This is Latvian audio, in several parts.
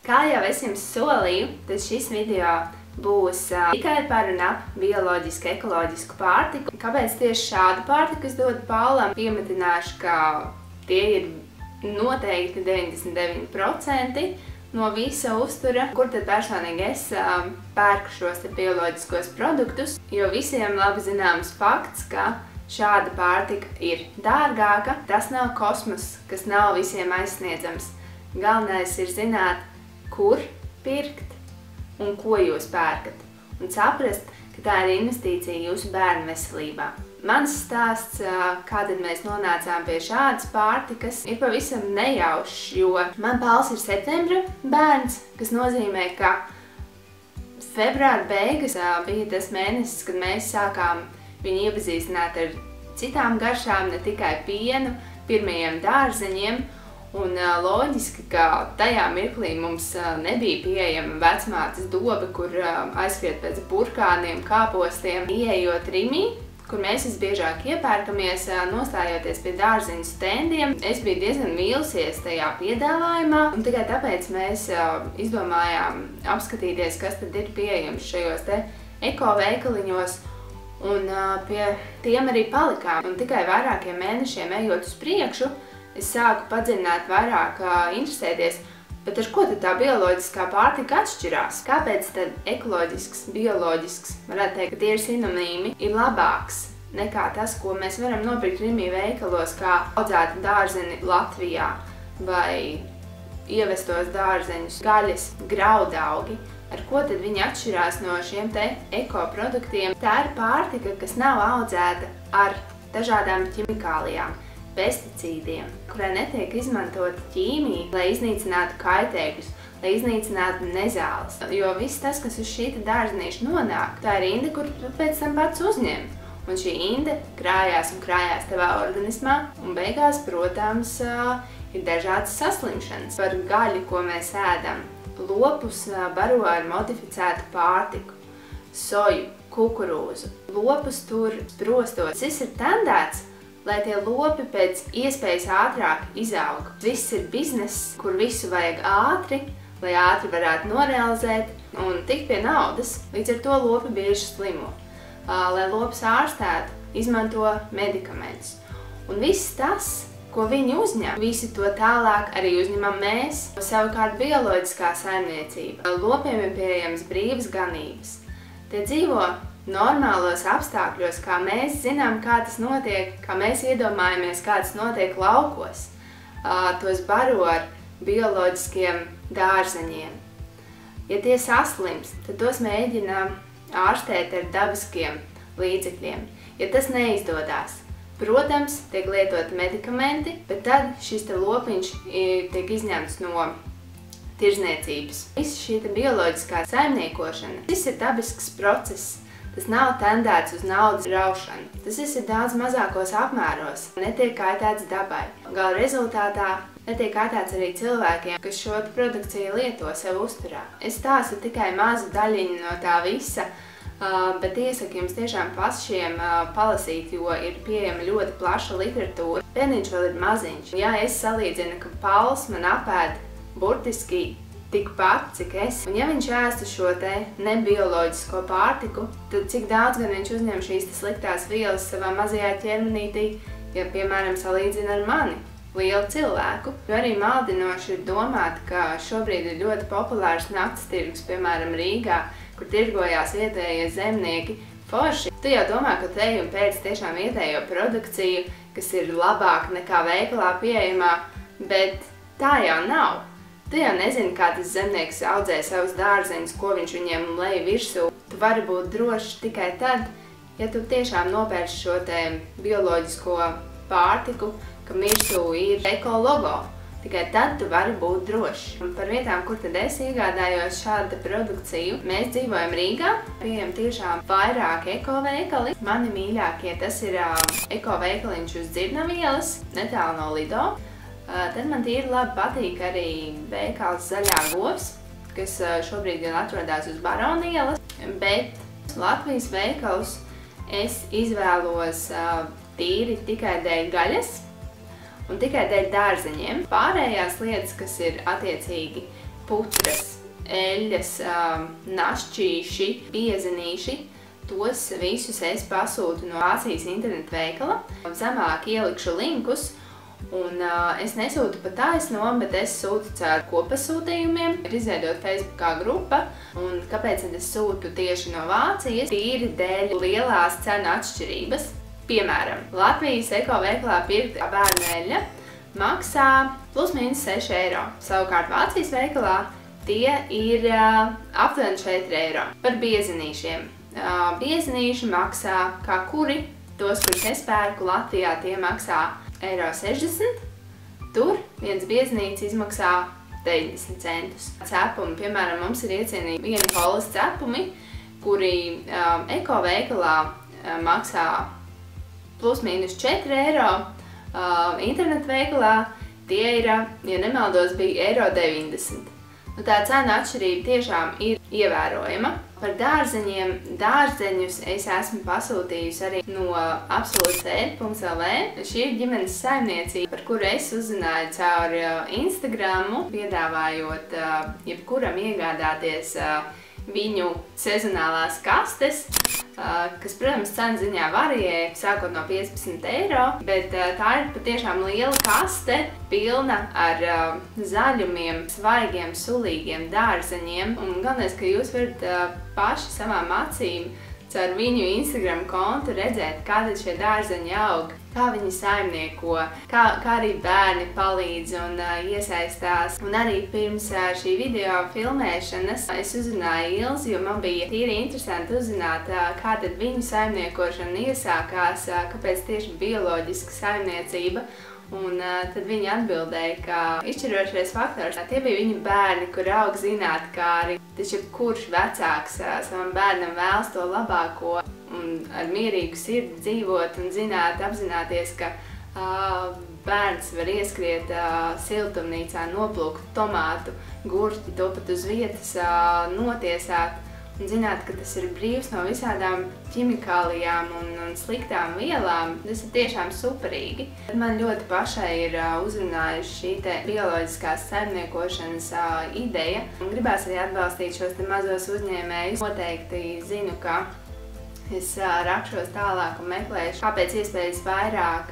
Kā jau es jums solīju, tad šis video būs tikai par un ap bioloģisku, ekoloģisku pārtiku. Kāpēc tieši šādu pārtiku es dodu Paulam? Piemetināšu, ka tie ir noteikti 99% no visa uztura. Kur tad personīgi es pērku šos bioloģiskos produktus? Jo visiem labi zināms fakts, ka šāda pārtika ir dārgāka. Tas nav kosmos, kas nav visiem aizsniedzams. Galvenais ir zināt, kur pirkt un ko jūs pērkat. Un saprast, ka tā ir investīcija jūsu bērnu veselībā. Mans stāsts, kā tad mēs nonācām pie šādas pārtikas, ir pavisam nejaušs, jo man Pauls ir septembra bērns, kas nozīmē, ka februāra beigas bija tas mēnesis, kad mēs sākām viņu iepazīstināt ar citām garšām, ne tikai pienu, pirmajiem dārzeņiem. Un loģiski, ka tajā mirklī mums nebija pieejama vecmātes dobe, kur aizskriet pēc burkāniem, kāpostiem. Ieejot Rimī, kur mēs visbiežāk iepērkamies, nostājoties pie dārzeņu stendiem, es biju diezgan vīlusies tajā piedāvājumā. Un tikai tāpēc mēs izdomājām apskatīties, kas tad ir pieejams šajos te eko veikaliņos. Un pie tiem arī palikām. Un tikai vairākiem mēnešiem ejot uz priekšu, es sāku padziļināt vairāk, interesēties, bet ar ko tad tā bioloģiskā pārtika atšķirās? Kāpēc tad ekoloģisks, bioloģisks, varētu teikt, ka tie ir sinonīmi, ir labāks nekā tas, ko mēs varam nopirkt Rimī veikalos, kā audzēti dārzeni Latvijā vai ievestos dārzeņus, gaļas, graudaugi? Ar ko tad viņi atšķirās no šiem te ekoproduktiem? Tā ir pārtika, kas nav audzēta ar dažādām ķimikālijām, pesticīdiem, kurai netiek izmantota ķīmija, lai iznīcinātu kaitēkļus, lai iznīcinātu nezāles. Jo viss tas, kas uz šī dārzenīša nonāk, tā ir inde, kur pēc tam pats uzņem. Un šī inde krājās un krājās tavā organismā, un beigās, protams, ir dažādas saslimšanas. Par gaļu, ko mēs ēdam, lopus baro ar modificētu pārtiku, soju, kukurūzu. Lopus tur sprostot. Šis ir tendēts, lai tie lopi pēc iespējas ātrāk izaug. Viss ir bizness, kur visu vajag ātri, lai ātri varētu norealizēt un tikt pie naudas. Līdz ar to lopi bieži slimo. Lai lopus ārstētu, izmanto medikamentus. Un viss tas, ko viņi uzņem, visi to tālāk arī uzņemam mēs. Savukārt bioloģiskā saimniecība. Lopiem ir pieejams brīvas ganības. Tie dzīvo normālos apstākļos, kā mēs zinām, kā tas notiek, kā mēs iedomājamies, kā tas notiek laukos. Tos baro ar bioloģiskiem dārzeņiem. Ja tie saslimst, tad tos mēģina ārstēt ar dabiskiem līdzekļiem. Ja tas neizdodas, protams, tiek lietoti medikamenti, bet tad šis te lopiņš tiek izņemts no tirdzniecības. Visa šī bioloģiskā saimniekošana, tas ir dabisks process. Tas nav tendēts uz naudas raušanu. Tas viss ir daudz mazākos apmēros. Netiek kaitēts dabai. Gala rezultātā netiek kaitēts arī cilvēkiem, kas šo produkciju lieto sev uzturā. Es stāstu tikai mazu daļiņu no tā visa, bet iesaku jums tiešām pašiem palasīt, jo ir pieejama ļoti plaša literatūra. Bērniņš vēl ir maziņš. Ja es salīdzinu, ka Pauls man apēd burtiski tikpat, cik es. Un ja viņš ēstu šo te nebioloģisko pārtiku, tad cik daudz gan viņš uzņem šīs sliktās vielas savā mazajā ķermenītī, ja, piemēram, salīdzina ar mani, lielu cilvēku. Jo arī maldinoši ir domāt, ka šobrīd ir ļoti populārs nakts tirgus, piemēram, Rīgā, kur tirgojās vietējie zemnieki forši. Tu jau domā, ka te un pēc tiešām vietējo produkciju, kas ir labāka nekā veikalā pieejamā, bet tā jau nav. Tu jau nezini, kā tas zemnieks audzē savus dārzeņus, ko viņš viņiem lej virsū. Tu vari būt drošs tikai tad, ja tu tiešām nopērci šo te bioloģisko pārtiku, kam virsū ir eko logo. Tikai tad tu vari būt drošs. Un par vietām, kur tad es iegādājos šādu produkciju, mēs dzīvojam Rīgā. Pieejam tiešām vairāk eko veikali. Mani mīļākie tas ir eko veikaliņš uz Dzirnavu ielas, netālu no Lido. Tad man tīri labi patīk arī veikals Zaļā govs, kas šobrīd gan atrodas uz Barona ielas, bet Latvijas veikalus es izvēlos tīri tikai dēļ gaļas un tikai dēļ dārzeņiem. Pārējās lietas, kas ir attiecīgi putras, eļļas, našķīši, biezenīši. Tos visus es pasūtu no Vācijas internetu veikala. Zemāk ielikšu linkus. Un es nesūtu pa taisno, bet es sūtu caur kopasūtījumiem. Ir izveidota Facebookā grupa. Un kāpēc es sūtu tieši no Vācijas? Tīri dēļ lielās cenu atšķirības. Piemēram, Latvijas eko veikalā pirktā bērnu eļļa maksā plus mīnus 6 eiro. Savukārt Vācijas veikalā tie ir aptuveni 4 eiro. Par biezenīšiem. Biezenīši maksā kā kuri. Tos, kurus es pērku Latvijā, tie maksā 1,60 eiro. Tur viens biezenīts izmaksā 90 centus. Cepumi, piemēram, mums ir iecienīgi vieni holas cepumi, kuri eko veikalā maksā plus mīnus 4 eiro. Internetu veikalā tie ir, ja nemaldos, bija 1,90 eiro. Tā cena atšķirība tiešām ir ievērojama. Par dārzeņiem, dārzeņus es esmu pasūtījusi arī no absolutfēd.lv. Šī ir ģimenes saimniecība, par kuru es uzzināju caur Instagramu, piedāvājot jebkuram iegādāties viņu sezonālās kastes, kas, protams, cenu ziņā variē, sākot no 15 eiro, bet tā ir patiešām liela kaste, pilna ar zaļumiem, svaigiem, sulīgiem dārzeņiem. Un galvenais, ka jūs varat paši savām acīm caur viņu Instagram kontu redzēt, kā tad šie dārzeņi aug, kā viņi saimnieko, kā arī bērni palīdz un iesaistās. Un arī pirms šī video filmēšanas es uzzināju Ilzi, jo man bija tīri interesanti uzzināt, kā tad viņu saimniekošana iesākās, kāpēc tieši bioloģiska saimniecība. Un tad viņi atbildēja, ka izšķirošais faktors tie bija viņu bērni, kur aug zinātkāri. Taču kurš vecāks savam bērnam vēlas to labāko un ar mierīgu sirdi dzīvot un apzināties, ka bērns var ieskriet siltumnīcā, noplūkt tomātu, gurķi, to pat uz vietas notiesāt. Un zināt, ka tas ir brīvs no visādām ķimikālijām un sliktām vielām, tas ir tiešām superīgi. Man ļoti pašai ir uzrunājusi šī te bioloģiskās saimniekošanas ideja. Un gribās arī atbalstīt šos te mazos uzņēmējus. Noteikti zinu, ka es rakšos tālāk un meklēšu, kāpēc iespējas vairāk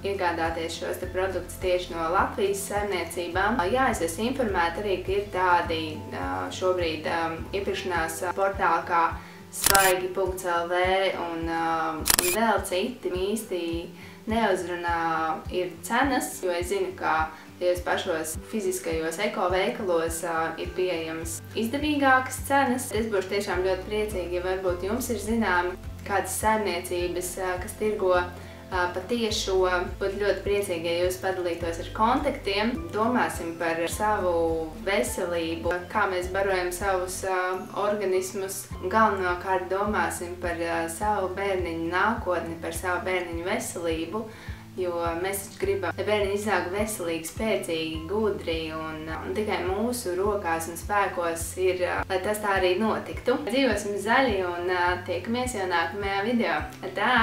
iegādāties šos te produktus tieši no Latvijas saimniecībām. Jā, es esmu informēta arī, ka ir tādi šobrīd iepirkšanās portāli kā svaigi.lv un vēl citi īsti neuzrunā ir cenas, jo es zinu, ka tajos pašos fiziskajos eko veikalos ir pieejamas izdevīgākas cenas. Es būšu tiešām ļoti priecīga, ja varbūt jums ir zināmi kādas saimniecības, kas tirgo patiešo. Būtu ļoti priecīgi, ja jūs padalītos ar kontaktiem. Domāsim par savu veselību, kā mēs barojam savus organismus. Galvenokārt domāsim par savu bērniņu nākotni, par savu bērniņu veselību. Jo mēs taču gribam, lai bērni izaug veselīgi, spēcīgi, gudri un tikai mūsu rokās un spēkos ir, lai tas tā arī notiktu. Dzīvosim zaļi un tiekamies jau nākamajā video. Tā!